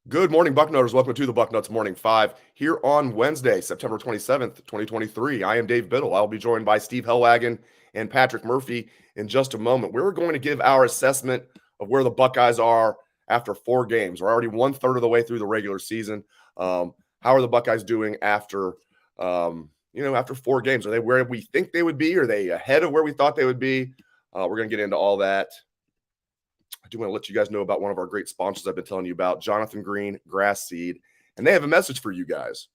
Good morning, Bucknutters. Welcome to the Bucknuts Morning 5 here on Wednesday, September 27th, 2023. I am Dave Biddle. I'll be joined by Steve Helwagen and Patrick Murphy in just a moment. We're going to give our assessment of where the Buckeyes are after 4 games. We're already 1/3 of the way through the regular season. How are the Buckeyes doing after 4 games? Are they where we think they would be? Are they ahead of where we thought they would be? We're going to get into all that. I do want to let you guys know about one of our great sponsors I've been telling you about, Jonathan Green Grass Seed, and they have a message for you guys.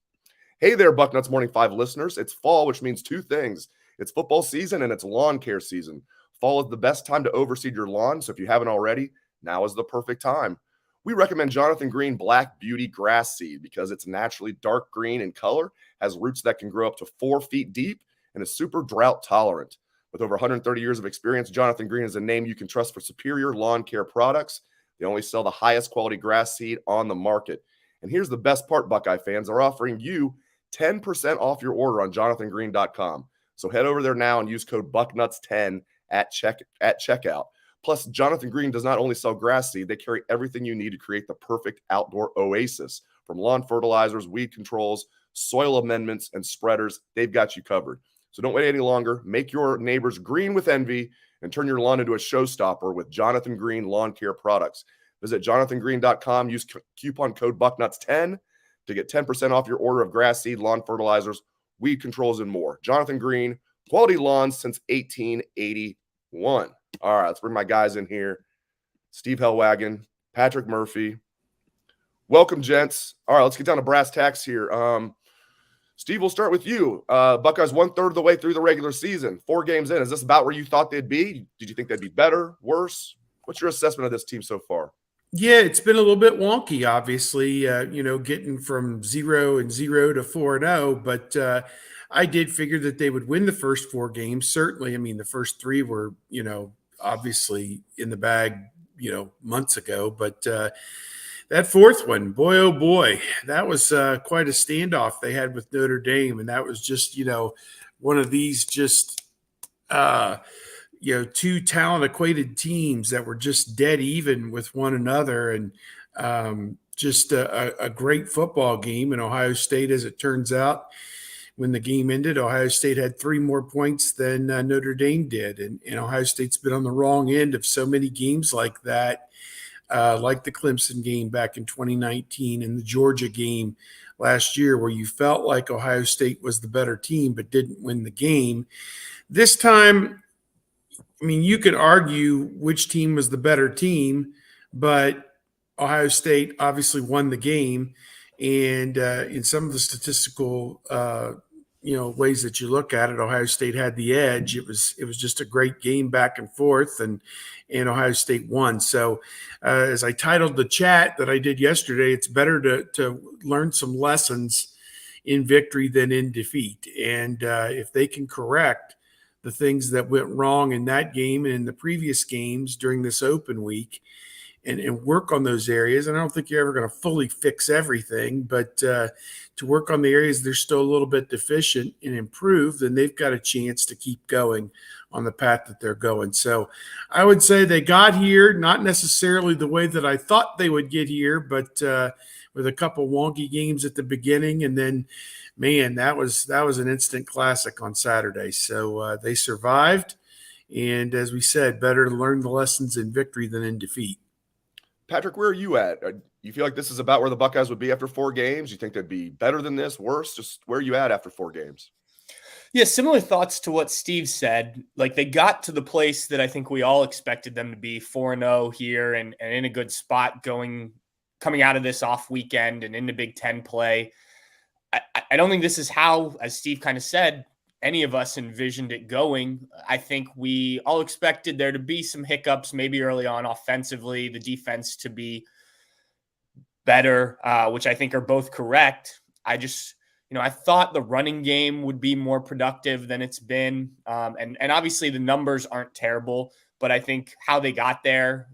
Hey there, Bucknuts Morning 5 listeners. It's fall, which means two things. It's football season and it's lawn care season. Fall is the best time to overseed your lawn, so if you haven't already, now is the perfect time. We recommend Jonathan Green Black Beauty Grass Seed because it's naturally dark green in color, has roots that can grow up to 4 feet deep, and is super drought tolerant. With over 130 years of experience, Jonathan Green is a name you can trust for superior lawn care products. They only sell the highest quality grass seed on the market. And here's the best part, Buckeye fans. They're offering you 10% off your order on jonathangreen.com. So head over there now and use code BUCKNUTS10 at checkout. Plus, Jonathan Green does not only sell grass seed, they carry everything you need to create the perfect outdoor oasis. From lawn fertilizers, weed controls, soil amendments, and spreaders, they've got you covered. So don't wait any longer. Make your neighbors green with envy and turn your lawn into a showstopper with Jonathan Green lawn care products. Visit jonathangreen.com. Use coupon code BUCKNUTS10 to get 10% off your order of grass seed, lawn fertilizers, weed controls, and more. Jonathan Green, quality lawns since 1881. All right, let's bring my guys in here. Steve Helwagen, Patrick Murphy. Welcome, gents. All right, let's get down to brass tacks here. Steve, we'll start with you. Buckeyes 1/3 of the way through the regular season, 4 games in. Is this about where you thought they'd be? Did you think they'd be better, worse? What's your assessment of this team so far? Yeah, it's been a little bit wonky, obviously, getting from 0-0 to 4-0, but I did figure that they would win the first 4 games. Certainly, I mean, the first 3 were, obviously in the bag, months ago, but that fourth one, boy, oh boy, that was quite a standoff they had with Notre Dame. And that was just, one of these just, two talent equated teams that were just dead even with one another. And just a great football game. And Ohio State, as it turns out, when the game ended, Ohio State had 3 more points than Notre Dame did. And Ohio State's been on the wrong end of so many games like that. Like the Clemson game back in 2019 and the Georgia game last year, where you felt like Ohio State was the better team but didn't win the game. This time, I mean, you could argue which team was the better team, but Ohio State obviously won the game. And in some of the statistical ways that you look at it, Ohio State had the edge. It was just a great game back and forth, and Ohio State won. So as I titled the chat that I did yesterday, it's better to learn some lessons in victory than in defeat. And if they can correct the things that went wrong in that game and in the previous games during this open week, and work on those areas. And I don't think you're ever going to fully fix everything, but to work on the areas they're still a little bit deficient and improve, then they've got a chance to keep going on the path that they're going. So I would say they got here, not necessarily the way that I thought they would get here, but with a couple wonky games at the beginning. And then, man, that was an instant classic on Saturday. So they survived. And as we said, better to learn the lessons in victory than in defeat. Patrick, where are you at? You feel like this is about where the Buckeyes would be after 4 games? You think they'd be better than this, worse? Just where are you at after 4 games? Yeah, similar thoughts to what Steve said. Like, they got to the place that I think we all expected them to be, 4-0 here and in a good spot coming out of this off weekend and into Big Ten play. I don't think this is how, as Steve kind of said, any of us envisioned it going. I think we all expected there to be some hiccups maybe early on offensively, the defense to be better, which I think are both correct. I thought the running game would be more productive than it's been. And obviously the numbers aren't terrible, but I think how they got there,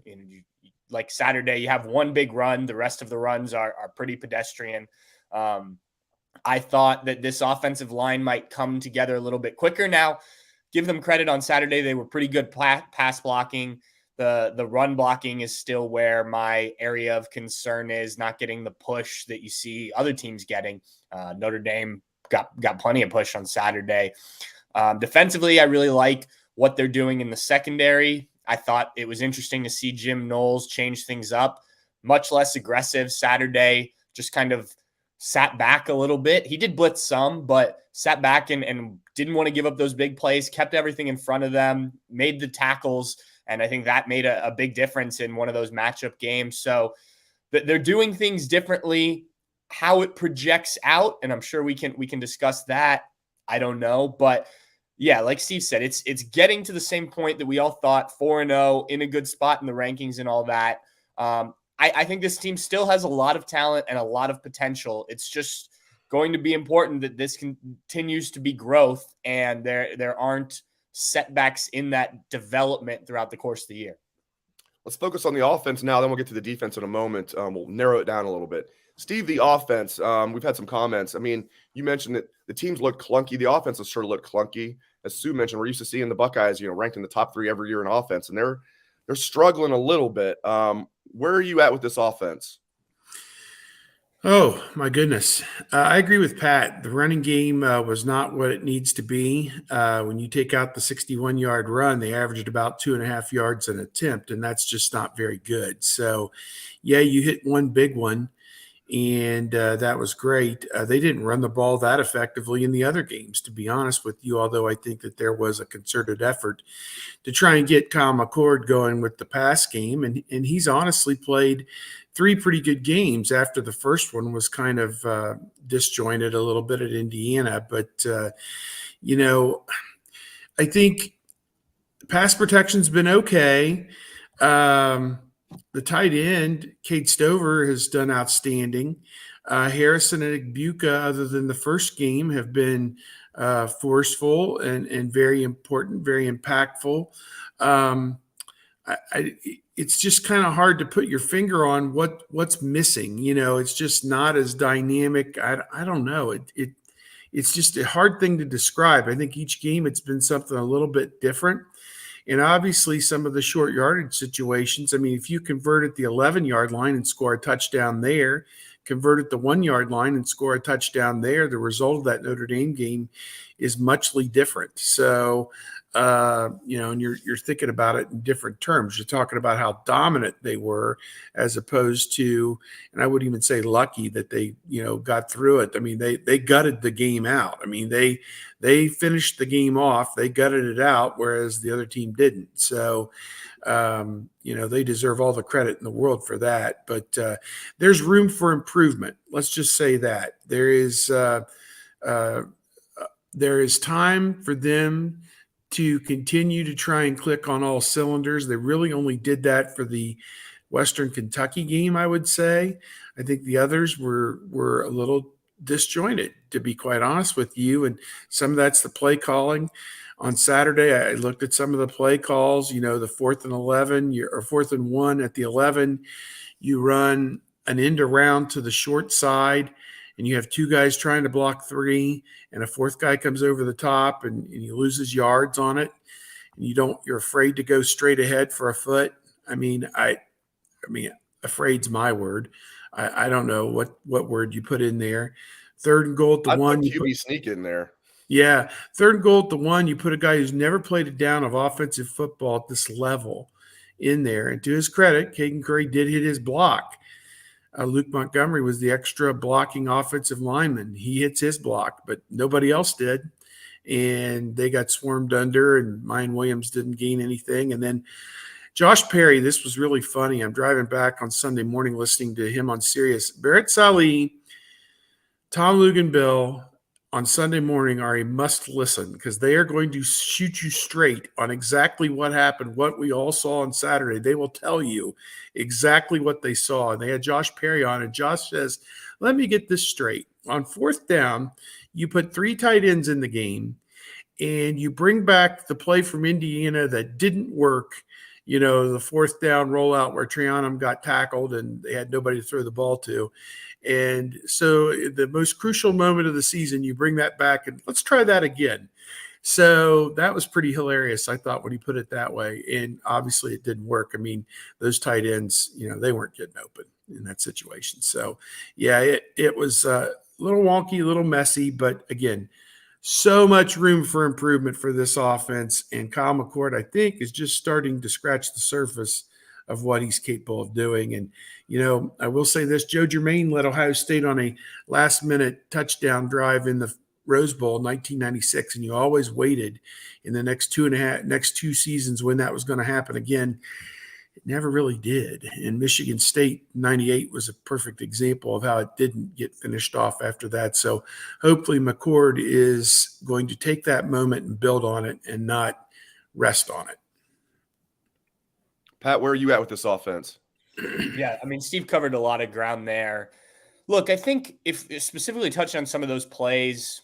like Saturday, you have one big run. The rest of the runs are pretty pedestrian. I thought that this offensive line might come together a little bit quicker. Now, give them credit on Saturday. They were pretty good pass blocking. The run blocking is still where my area of concern is, not getting the push that you see other teams getting. Notre Dame got plenty of push on Saturday. Defensively, I really like what they're doing in the secondary. I thought it was interesting to see Jim Knowles change things up. Much less aggressive Saturday, just kind of sat back a little bit. He did blitz some, but sat back and didn't want to give up those big plays, kept everything in front of them, made the tackles, and I think that made a big difference in one of those matchup games. So they're doing things differently. How it projects out, and I'm sure we can discuss that, I don't know. But yeah, like Steve said, it's getting to the same point that we all thought, 4-0, in a good spot in the rankings and all that. I think this team still has a lot of talent and a lot of potential. It's just going to be important that this continues to be growth and there aren't setbacks in that development throughout the course of the year. Let's focus on the offense now, then we'll get to the defense in a moment. We'll narrow it down a little bit. Steve, the offense, we've had some comments. I mean, you mentioned that the teams look clunky. The offense has sure looked clunky. As Sue mentioned, we're used to seeing the Buckeyes, ranked in the top 3 every year in offense, and they're struggling a little bit. Where are you at with this offense? Oh, my goodness. I agree with Pat. The running game was not what it needs to be. When you take out the 61-yard run, they averaged about 2.5 yards an attempt, and that's just not very good. So, yeah, you hit one big one, and that was great. They didn't run the ball that effectively in the other games, to be honest with you, although I think that there was a concerted effort to try and get Kyle McCord going with the pass game, and he's honestly played 3 pretty good games after the first one was kind of disjointed a little bit at Indiana. But, I think pass protection's been okay. The tight end, Cade Stover, has done outstanding. Harrison and Igbuka, other than the first game, have been forceful and very important, very impactful. It's just kind of hard to put your finger on what's missing. It's just not as dynamic. I don't know. It's just a hard thing to describe. I think each game it's been something a little bit different. And obviously some of the short yardage situations, I mean, if you convert at the 11-yard line and score a touchdown there, convert at the 1-yard line and score a touchdown there, the result of that Notre Dame game is muchly different. So, and you're thinking about it in different terms. You're talking about how dominant they were as opposed to, and I wouldn't even say lucky that they, got through it. I mean, they gutted the game out. I mean, they finished the game off. They gutted it out, whereas the other team didn't. So, they deserve all the credit in the world for that. But there's room for improvement. Let's just say that. There is time for them to continue to try and click on all cylinders. They really only did that for the Western Kentucky game, I would say. I think the others were a little disjointed, to be quite honest with you. And some of that's the play calling. On Saturday, I looked at some of the play calls, the 4th and 11 or 4th and 1 at the 11. You run an end around to the short side, and you have 2 guys trying to block 3, and a 4th guy comes over the top and he loses yards on it. And you're afraid to go straight ahead for a foot. I mean, afraid's my word. I don't know what word you put in there. 3rd and goal at the 1. You QB sneak in there. Yeah. 3rd and goal at the 1. You put a guy who's never played a down of offensive football at this level in there. And to his credit, Caden Curry did hit his block. Luke Montgomery was the extra blocking offensive lineman. He hits his block, but nobody else did. And they got swarmed under, and Mayan Williams didn't gain anything. And then Josh Perry, this was really funny. I'm driving back on Sunday morning listening to him on Sirius. Barrett Saleh, Tom Luganbill on Sunday morning are a must listen because they are going to shoot you straight on exactly what happened, what we all saw on Saturday. They will tell you exactly what they saw. And they had Josh Perry on, and Josh says, let me get this straight. On 4th down, you put 3 tight ends in the game, and you bring back the play from Indiana that didn't work, the 4th down rollout where Trianum got tackled and they had nobody to throw the ball to. And so the most crucial moment of the season, you bring that back and let's try that again. So that was pretty hilarious, I thought, when he put it that way. And obviously it didn't work. I mean, those tight ends, they weren't getting open in that situation. So, yeah, it was a little wonky, a little messy. But again, so much room for improvement for this offense. And Kyle McCord, I think, is just starting to scratch the surface of what he's capable of doing. And, I will say this, Joe Germain led Ohio State on a last-minute touchdown drive in the Rose Bowl in 1996, and you always waited in the next two seasons when that was going to happen again. It never really did. And Michigan State 98 was a perfect example of how it didn't get finished off after that. So hopefully McCord is going to take that moment and build on it and not rest on it. Pat, where are you at with this offense? Yeah, I mean, Steve covered a lot of ground there. Look, I think if specifically touching on some of those plays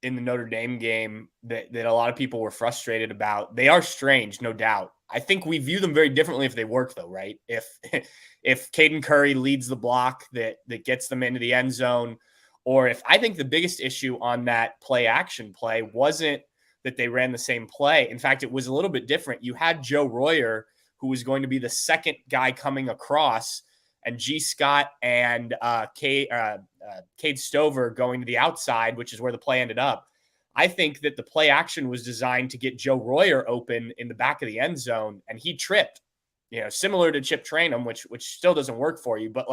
in the Notre Dame game that a lot of people were frustrated about, they are strange, no doubt. I think we view them very differently if they work, though, right? If Caden Curry leads the block that gets them into the end zone, or if I think the biggest issue on that play action play wasn't that they ran the same play. In fact, it was a little bit different. You had Joe Royer, who was going to be the second guy coming across, and G. Scott and Cade Stover going to the outside, which is where the play ended up. I think that the play action was designed to get Joe Royer open in the back of the end zone, and he tripped, similar to Chip Trainum, which still doesn't work for you. But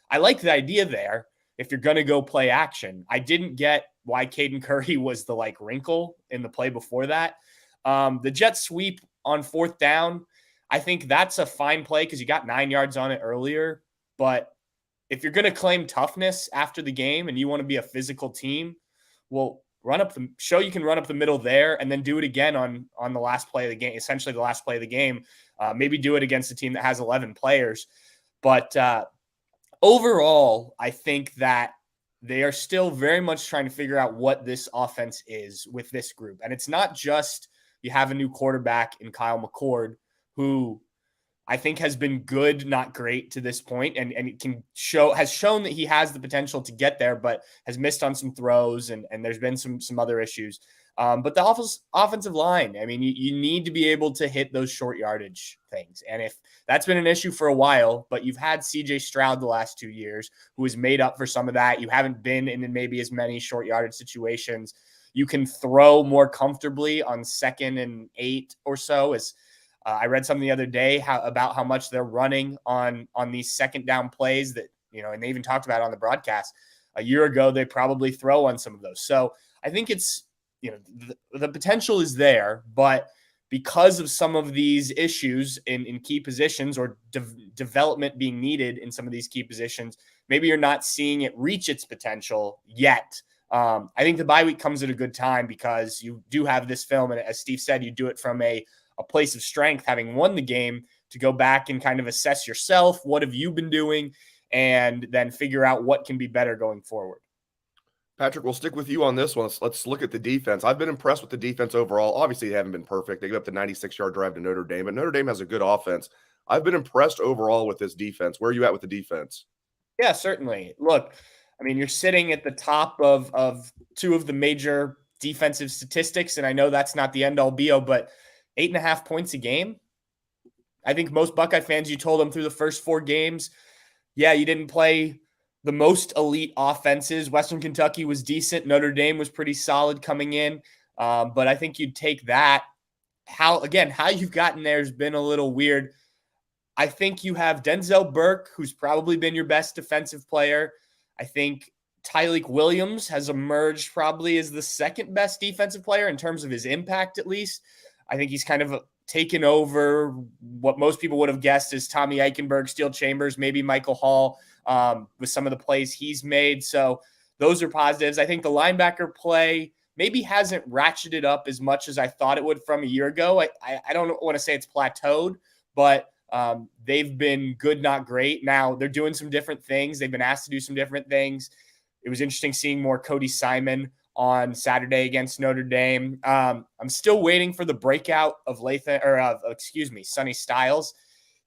I like the idea there. If you're going to go play action, I didn't get why Caden Curry was the wrinkle in the play before that. The jet sweep on fourth down, I think that's a fine play because you got 9 yards on it earlier. But if you're going to claim toughness after the game and you want to be a physical team, well, show you can run up the middle there and then do it again on the last play of the game, essentially the last play of the game. Maybe do it against a team that has 11 players. But overall, I think that they are still very much trying to figure out what this offense is with this group. And it's not just you have a new quarterback in Kyle McCord, who I think has been good, not great to this point, and it has shown that he has the potential to get there, but has missed on some throws, and there's been some other issues. But the offensive line, I mean, you need to be able to hit those short yardage things. And if that's been an issue for a while, but you've had CJ Stroud the last 2 years, who has made up for some of that. You haven't been in maybe as many short yardage situations. You can throw more comfortably on 2nd and 8 or so. As I read something the other day about how much they're running on these second down plays that, and they even talked about it on the broadcast. A year ago, they probably throw on some of those. So I think it's, the potential is there, but because of some of these issues in key positions or development being needed in some of these key positions, maybe you're not seeing it reach its potential yet. I think the bye week comes at a good time because you do have this film. And as Steve said, you do it from a place of strength, having won the game, to go back and kind of assess yourself. What have you been doing? And then figure out what can be better going forward. Patrick, we'll stick with you on this one. Let's look at the defense. I've been impressed with the defense overall. Obviously, they haven't been perfect. They gave up the 96-yard drive to Notre Dame, but Notre Dame has a good offense. I've been impressed overall with this defense. Where are you at with the defense? Yeah, certainly. Look, I mean, you're sitting at the top of two of the major defensive statistics, and I know that's not the end-all be-all, but 8.5 points a game. I think most Buckeye fans, you told them through the first 4 games, yeah, you didn't play the most elite offenses. Western Kentucky was decent. Notre Dame was pretty solid coming in. But I think you'd take that. How you've gotten there has been a little weird. I think you have Denzel Burke, who's probably been your best defensive player. I think Tyleik Williams has emerged probably as the second best defensive player in terms of his impact, at least. I think he's kind of taken over what most people would have guessed is Tommy Eichenberg, Steel Chambers, maybe Michael Hall with some of the plays he's made. So those are positives. I think the linebacker play maybe hasn't ratcheted up as much as I thought it would from a year ago. I don't want to say it's plateaued, but they've been good, not great. Now they're doing some different things. They've been asked to do some different things. It was interesting seeing more Cody Simon on Saturday against Notre Dame. I'm still waiting for the breakout of Sonny Styles.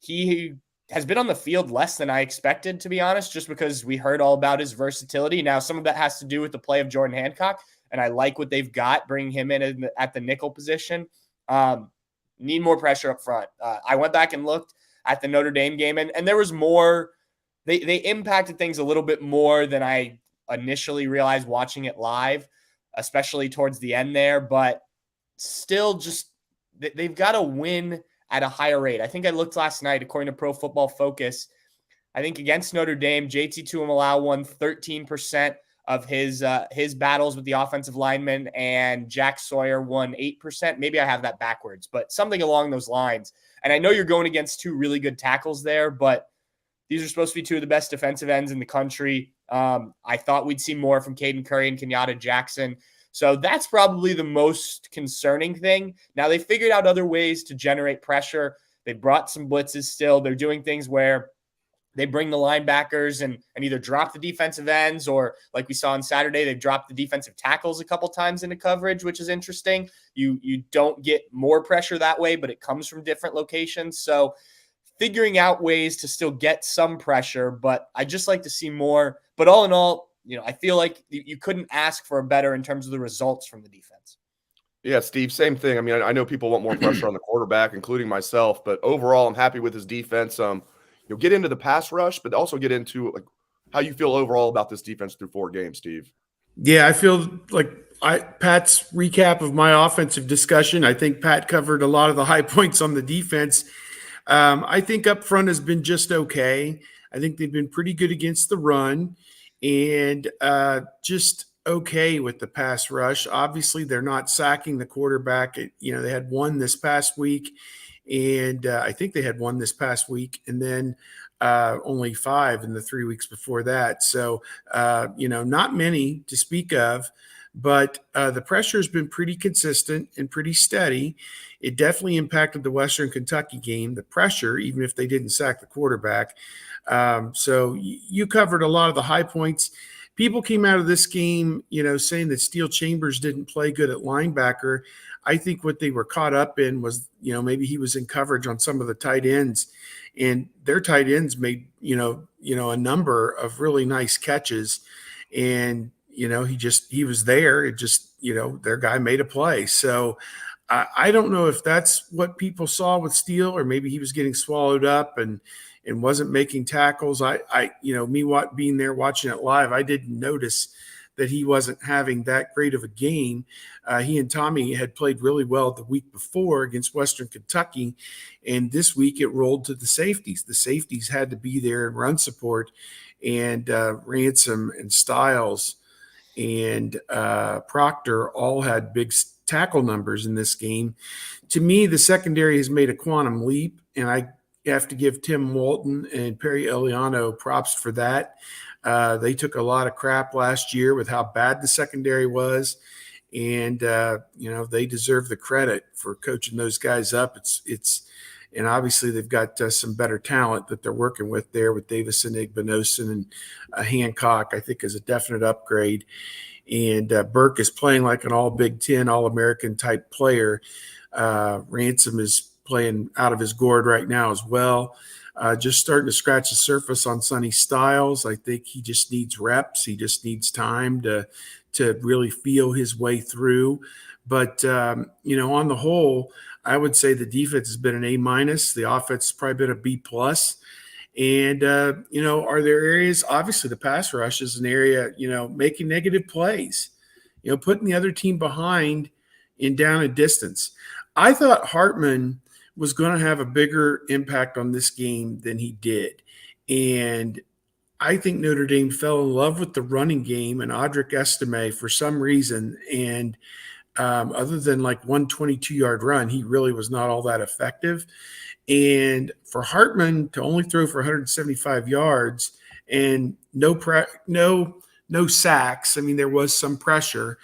He has been on the field less than I expected, to be honest, just because we heard all about his versatility. Now, some of that has to do with the play of Jordan Hancock, and I like what they've got, bringing him in at the nickel position. Need more pressure up front. I went back and looked at the Notre Dame game, and there was more. They impacted things a little bit more than I initially realized watching it live, especially towards the end there. But still, just they've got to win at a higher rate. I think I looked last night, according to Pro Football Focus, I think against Notre Dame, JT Tuimoloau won 13% of his battles with the offensive linemen, and Jack Sawyer won 8%. Maybe I have that backwards, but something along those lines. And I know you're going against two really good tackles there, but these are supposed to be two of the best defensive ends in the country. I thought we'd see more from Caden Curry and Kenyatta Jackson. So that's probably the most concerning thing. Now, they figured out other ways to generate pressure. They brought some blitzes still. They're doing things where they bring the linebackers and either drop the defensive ends, or like we saw on Saturday, they've dropped the defensive tackles a couple times into coverage, which is interesting. You don't get more pressure that way, but it comes from different locations. So figuring out ways to still get some pressure, but I just like to see more. But all in all, I feel like you couldn't ask for a better in terms of the results from the defense. Yeah, Steve, same thing. I mean, I know people want more pressure on the quarterback, including myself, but overall, I'm happy with his defense. Get into the pass rush, but also get into like how you feel overall about this defense through 4 games, Steve. Yeah, I feel like Pat's recap of my offensive discussion, I think Pat covered a lot of the high points on the defense. I think up front has been just okay. I think they've been pretty good against the run, and just okay with the pass rush. Obviously, they're not sacking the quarterback. They had one this past week, and I think they had one this past week, and then only 5 in the 3 weeks before that. So, not many to speak of, but the pressure has been pretty consistent and pretty steady. It definitely impacted the Western Kentucky game, the pressure, even if they didn't sack the quarterback. So you covered a lot of the high points. People came out of this game, saying that Steele Chambers didn't play good at linebacker. I think what they were caught up in was, maybe he was in coverage on some of the tight ends, and their tight ends made, a number of really nice catches, and he was there. It just, their guy made a play. So I don't know if that's what people saw with Steele, or maybe he was getting swallowed up and wasn't making tackles. Being there watching it live, I didn't notice that he wasn't having that great of a game. He and Tommy had played really well the week before against Western Kentucky, and this week it rolled to the safeties. The safeties had to be there in run support, and Ransom and Stiles and Proctor all had big tackle numbers in this game. To me, the secondary has made a quantum leap, and I have to give Tim Walton and Perry Eliano props for that. They took a lot of crap last year with how bad the secondary was, and they deserve the credit for coaching those guys up. And obviously they've got some better talent that they're working with there with Davison, Igbinosun, and Hancock, I think, is a definite upgrade. And Burke is playing like an all Big Ten, All-American type player. Ransom is playing out of his gourd right now as well. Just starting to scratch the surface on Sonny Styles. I think he just needs reps. He just needs time to really feel his way through. But, on the whole, I would say the defense has been an A-. The offense has probably been a B+. And, are there areas – obviously the pass rush is an area, making negative plays, putting the other team behind in down and distance. I thought Hartman was going to have a bigger impact on this game than he did. And I think Notre Dame fell in love with the running game and Audric Estime for some reason. And other than like 122-yard run, he really was not all that effective. And for Hartman to only throw for 175 yards and no sacks, I mean, there was some pressure.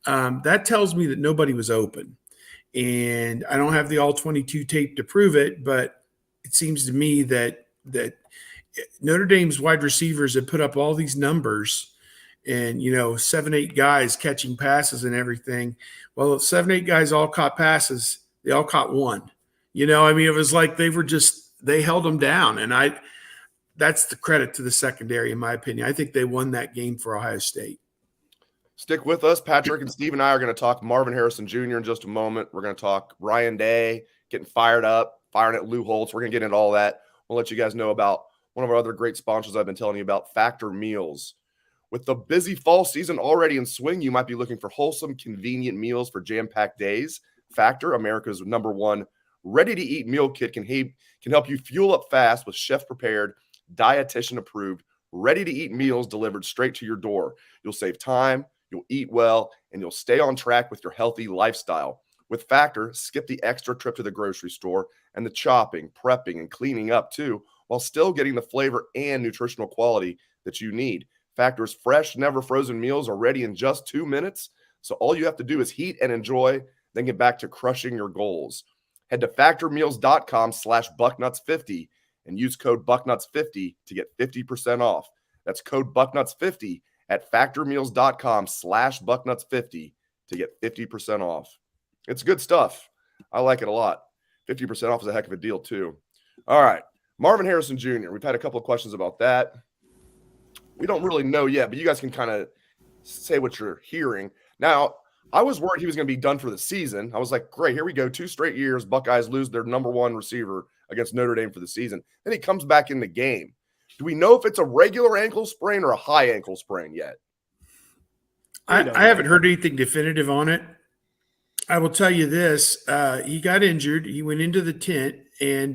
That tells me that nobody was open. And I don't have the all-22 tape to prove it, but it seems to me that Notre Dame's wide receivers have put up all these numbers and, 7-8 guys catching passes and everything. Well, if 7-8 guys all caught passes, they all caught one. It was like they held them down. And that's the credit to the secondary, in my opinion. I think they won that game for Ohio State. Stick with us. Patrick and Steve and I are going to talk Marvin Harrison Jr. in just a moment. We're going to talk Ryan Day getting fired up, firing at Lou Holtz. We're going to get into all that. We'll let you guys know about one of our other great sponsors I've been telling you about, Factor Meals. With the busy fall season already in swing, you might be looking for wholesome, convenient meals for jam-packed days. Factor, America's #1 ready-to-eat meal kit, can help you fuel up fast with chef-prepared, dietitian-approved, ready-to-eat meals delivered straight to your door. You'll save time, you'll eat well, and you'll stay on track with your healthy lifestyle. With Factor, skip the extra trip to the grocery store and the chopping, prepping, and cleaning up too, while still getting the flavor and nutritional quality that you need. Factor's fresh, never frozen meals are ready in just 2 minutes, so all you have to do is heat and enjoy, then get back to crushing your goals. Head to factormeals.com/bucknuts50 and use code bucknuts50 to get 50% off. That's code bucknuts50 at factormeals.com/bucknuts50 to get 50% off. It's good stuff. I like it a lot. 50% off is a heck of a deal too. All right. Marvin Harrison Jr. We've had a couple of questions about that. We don't really know yet, but you guys can kind of say what you're hearing. Now, I was worried he was going to be done for the season. I was like, great, here we go. 2 straight years, Buckeyes lose their #1 receiver against Notre Dame for the season. Then he comes back in the game. Do we know if it's a regular ankle sprain or a high ankle sprain yet? I haven't heard anything definitive on it. I will tell you this. He got injured. He went into the tent, and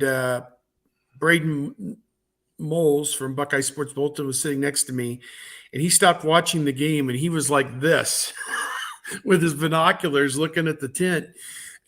Braden Moles from Buckeye Sports Bulletin was sitting next to me, and he stopped watching the game, and he was like this with his binoculars looking at the tent.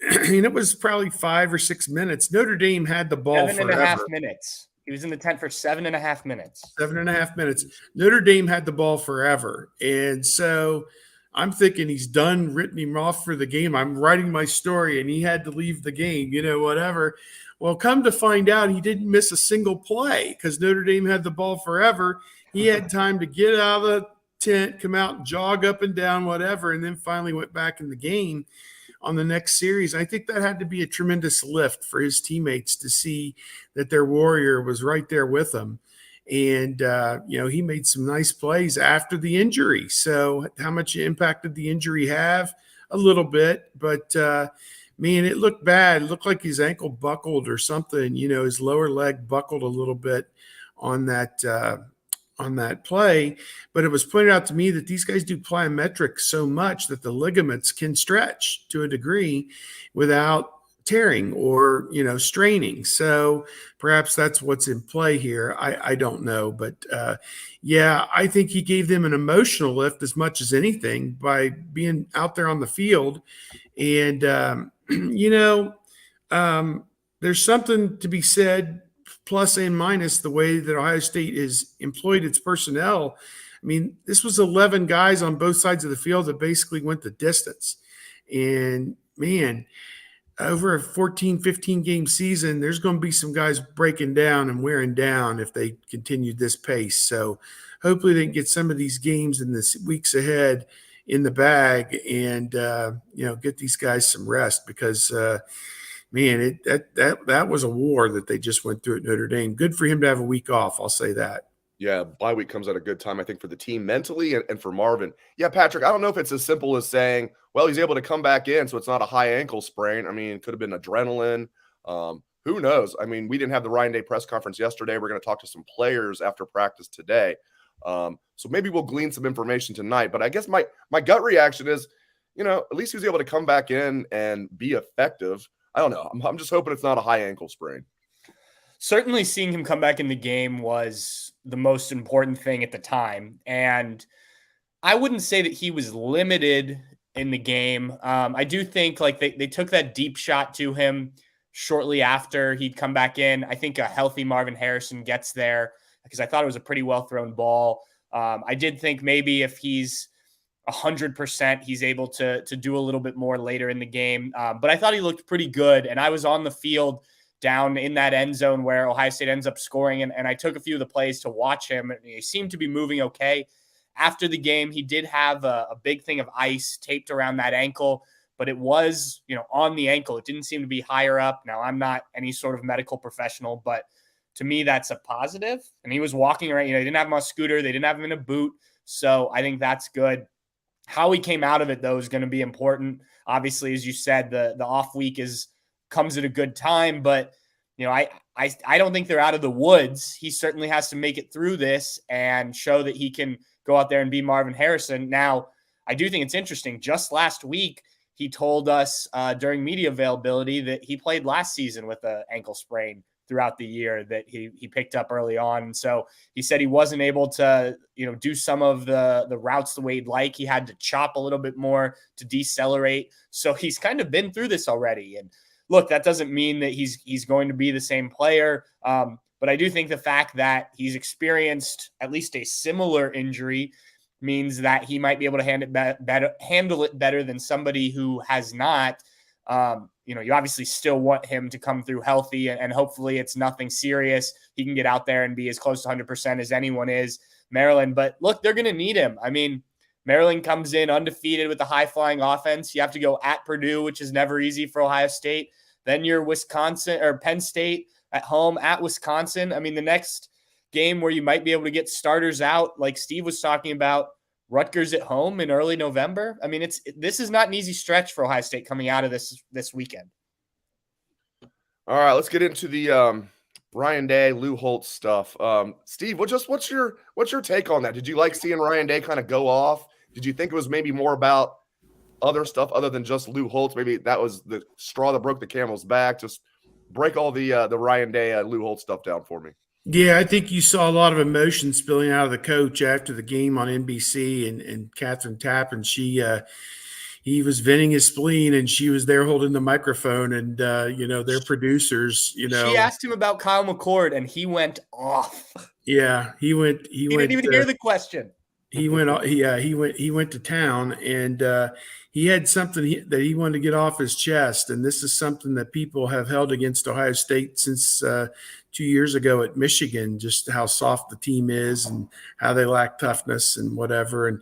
And it was probably 5 or 6 minutes. Notre Dame had the ball 7.5 minutes. He was in the tent for 7.5 minutes. 7.5 minutes. Notre Dame had the ball forever. And so I'm thinking he's done, written him off for the game. I'm writing my story, and he had to leave the game, whatever. Well, come to find out, he didn't miss a single play because Notre Dame had the ball forever. He had time to get out of the tent, come out and jog up and down, whatever, and then finally went back in the game on the next series. I think that had to be a tremendous lift for his teammates to see that their warrior was right there with them. And, he made some nice plays after the injury. So how much impact did the injury have? A little bit, but, man, it looked bad. It looked like his ankle buckled or something. His lower leg buckled a little bit on that play. But it was pointed out to me that these guys do plyometrics so much that the ligaments can stretch to a degree without tearing or straining. So perhaps that's what's in play here. I don't know, but I think he gave them an emotional lift as much as anything by being out there on the field. And there's something to be said, plus and minus, the way that Ohio State has employed its personnel. I mean, this was 11 guys on both sides of the field that basically went the distance. And man, over a 14, 15 game season, there's going to be some guys breaking down and wearing down if they continue this pace. So hopefully they can get some of these games in the weeks ahead in the bag and, get these guys some rest because, that was a war that they just went through at Notre Dame. Good for him to have a week off. I'll say that. Yeah, bye week comes at a good time, I think, for the team mentally and for Marvin. Yeah, Patrick, I don't know if it's as simple as saying, well, he's able to come back in, so it's not a high ankle sprain. I mean, it could have been adrenaline. Who knows? I mean, we didn't have the Ryan Day press conference yesterday. We're going to talk to some players after practice today. So maybe we'll glean some information tonight. But I guess my gut reaction is, at least he was able to come back in and be effective. I don't know. I'm just hoping it's not a high ankle sprain. Certainly seeing him come back in the game was the most important thing at the time. And I wouldn't say that he was limited in the game. I do think they took that deep shot to him shortly after he'd come back in. I think a healthy Marvin Harrison gets there because I thought it was a pretty well thrown ball. I did think maybe if he's 100%, he's able to do a little bit more later in the game. But I thought he looked pretty good. And I was on the field down in that end zone where Ohio State ends up scoring. And I took a few of the plays to watch him. And he seemed to be moving okay. After the game, he did have a big thing of ice taped around that ankle, but it was, on the ankle. It didn't seem to be higher up. Now, I'm not any sort of medical professional, but to me, that's a positive. And he was walking around, he didn't have him on a scooter. They didn't have him in a boot. So I think that's good. How he came out of it, though, is going to be important. Obviously, as you said, the off week comes at a good time, but I don't think they're out of the woods. He certainly has to make it through this and show that he can go out there and be Marvin Harrison. Now, I do think it's interesting. Just last week, he told us during media availability that he played last season with an ankle sprain throughout the year that he picked up early on. And so he said he wasn't able to, do some of the routes the way he'd like. He had to chop a little bit more to decelerate. So he's kind of been through this already. And look, that doesn't mean that he's going to be the same player. But I do think the fact that he's experienced at least a similar injury means that he might be able to handle it better than somebody who has not. You obviously still want him to come through healthy, and hopefully it's nothing serious. He can get out there and be as close to 100% as anyone is, Maryland. But look, they're going to need him. I mean, Maryland comes in undefeated with a high-flying offense. You have to go at Purdue, which is never easy for Ohio State. Then you're Wisconsin or Penn State at home at Wisconsin. I mean, the next game where you might be able to get starters out, like Steve was talking about, Rutgers at home in early November. I mean, this is not an easy stretch for Ohio State coming out of this weekend. All right, let's get into the Ryan Day, Lou Holtz stuff. Steve, what's your take on that? Did you like seeing Ryan Day kind of go off? Did you think it was maybe more about other stuff other than just Lou Holtz? Maybe that was the straw that broke the camel's back. Just break all the Ryan Day, Lou Holtz stuff down for me. Yeah, I think you saw a lot of emotion spilling out of the coach after the game on NBC, and Catherine Tappan, he was venting his spleen, and she was there holding the microphone, and their producers, She asked him about Kyle McCord, and he went off. Yeah, he went. He didn't even hear the question. He went to town, and he had something that he wanted to get off his chest, and this is something that people have held against Ohio State since 2 years ago at Michigan, just how soft the team is and how they lack toughness and whatever. And,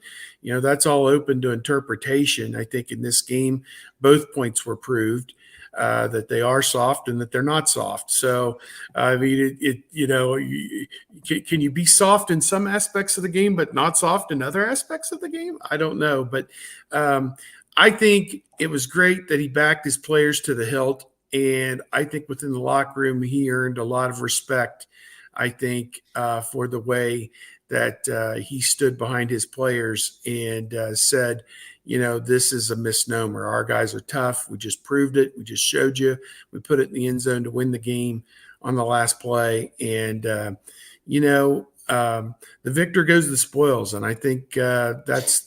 that's all open to interpretation. I think in this game, both points were proved that they are soft and that they're not soft. So, I mean, can you be soft in some aspects of the game, but not soft in other aspects of the game? I don't know. But I think it was great that he backed his players to the hilt. And I think within the locker room, he earned a lot of respect, I think, for the way that he stood behind his players and said, this is a misnomer. Our guys are tough. We just proved it. We just showed you. We put it in the end zone to win the game on the last play. And, the victor goes to the spoils. And I think that's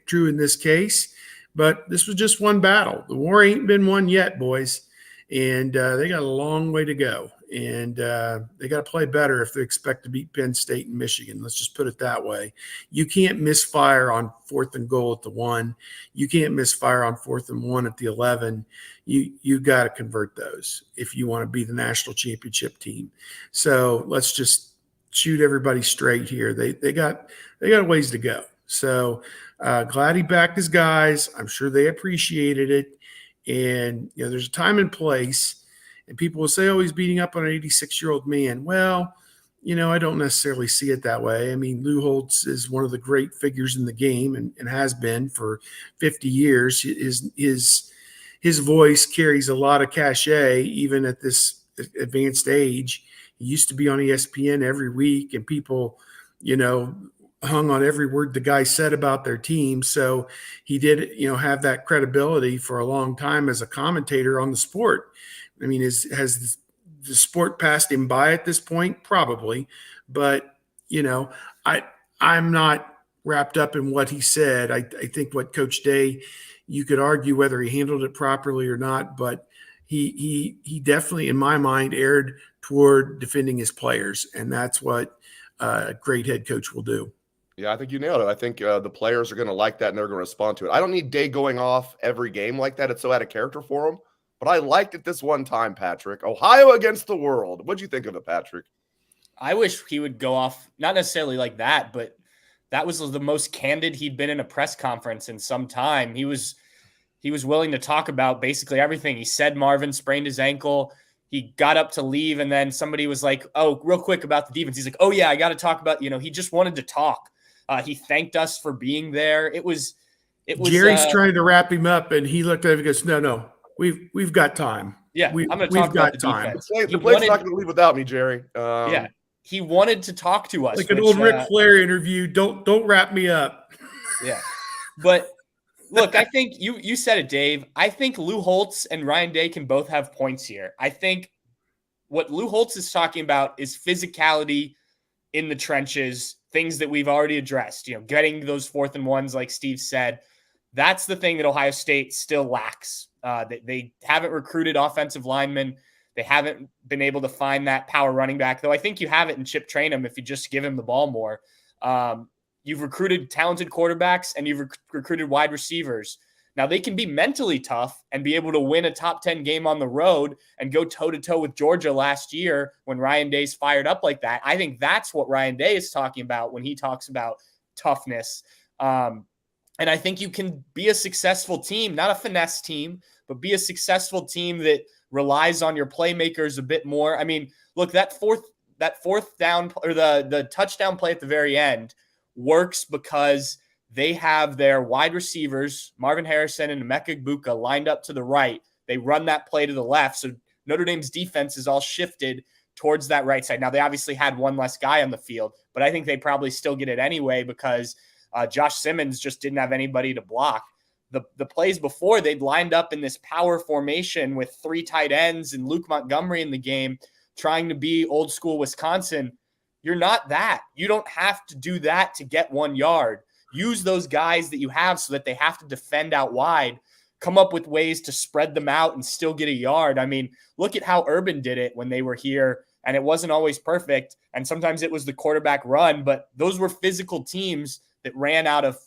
true in this case. But this was just one battle. The war ain't been won yet, boys. And they got a long way to go. And they got to play better if they expect to beat Penn State and Michigan. Let's just put it that way. You can't misfire on 4th and goal at the 1. You can't misfire on 4th and 1 at the 11. You got to convert those if you want to be the national championship team. So let's just shoot everybody straight here. They got a ways to go. So glad he backed his guys. I'm sure they appreciated it. And, there's a time and place, and people will say, oh, he's beating up on an 86-year-old man. Well, I don't necessarily see it that way. I mean, Lou Holtz is one of the great figures in the game and has been for 50 years. His voice carries a lot of cachet, even at this advanced age. He used to be on ESPN every week, and people, hung on every word the guy said about their team. So he did, have that credibility for a long time as a commentator on the sport. I mean, has the sport passed him by at this point? Probably. But, I'm not wrapped up in what he said. I think what Coach Day, you could argue whether he handled it properly or not, but he definitely, in my mind, erred toward defending his players. And that's what a great head coach will do. Yeah, I think you nailed it. I think the players are going to like that, and they're going to respond to it. I don't need Day going off every game like that. It's so out of character for him. But I liked it this one time, Patrick. Ohio against the world. What'd you think of it, Patrick? I wish he would go off, not necessarily like that, but that was the most candid he'd been in a press conference in some time. He was willing to talk about basically everything. He said Marvin sprained his ankle. He got up to leave, and then somebody was like, oh, real quick about the defense. He's like, oh, yeah, I got to talk about, he just wanted to talk. He thanked us for being there. It was It was Jerry's trying to wrap him up, and he looked at him and goes, "No, we've got time. Yeah, we've I'm going to talk about the time." defense. The play's not going to leave without me, Jerry. Yeah, he wanted to talk to us. Like an old Ric Flair interview. Don't wrap me up. Yeah, but look, I think you said it, Dave. I think Lou Holtz and Ryan Day can both have points here. I think what Lou Holtz is talking about is physicality in the trenches, things that we've already addressed, getting those 4th and 1s, like Steve said. That's the thing that Ohio State still lacks. They haven't recruited offensive linemen. They haven't been able to find that power running back, though I think you have it in Chip Trainum if you just give him the ball more. You've recruited talented quarterbacks, and you've recruited wide receivers. Now, they can be mentally tough and be able to win a top 10 game on the road and go toe-to-toe with Georgia last year when Ryan Day's fired up like that. I think that's what Ryan Day is talking about when he talks about toughness. And I think you can be a successful team, not a finesse team, but be a successful team that relies on your playmakers a bit more. I mean, look, that fourth down or the touchdown play at the very end works because they have their wide receivers, Marvin Harrison and Emeka Egbuka, lined up to the right. They run that play to the left. So Notre Dame's defense is all shifted towards that right side. Now, they obviously had one less guy on the field, but I think they probably still get it anyway because Josh Simmons just didn't have anybody to block. The plays before, they'd lined up in this power formation with 3 tight ends and Luke Montgomery in the game, trying to be old school Wisconsin. You're not that. You don't have to do that to get 1 yard. Use those guys that you have so that they have to defend out wide. Come up with ways to spread them out and still get a yard. I mean, look at how Urban did it when they were here, and it wasn't always perfect. And sometimes it was the quarterback run, but those were physical teams that ran out of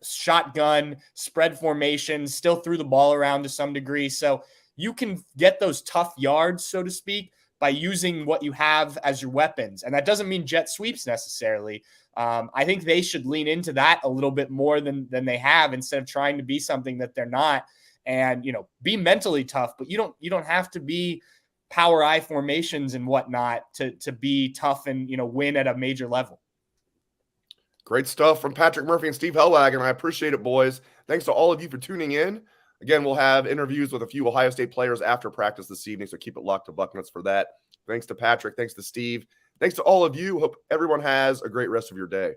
shotgun, spread formations, still threw the ball around to some degree. So you can get those tough yards, so to speak, by using what you have as your weapons. And that doesn't mean jet sweeps necessarily. I think they should lean into that a little bit more than they have instead of trying to be something that they're not. And, be mentally tough, but you don't have to be power I formations and whatnot to be tough and, win at a major level. Great stuff from Patrick Murphy and Steve Helwagen. I appreciate it, boys. Thanks to all of you for tuning in. Again, we'll have interviews with a few Ohio State players after practice this evening, so keep it locked to Bucknuts for that. Thanks to Patrick. Thanks to Steve. Thanks to all of you. Hope everyone has a great rest of your day.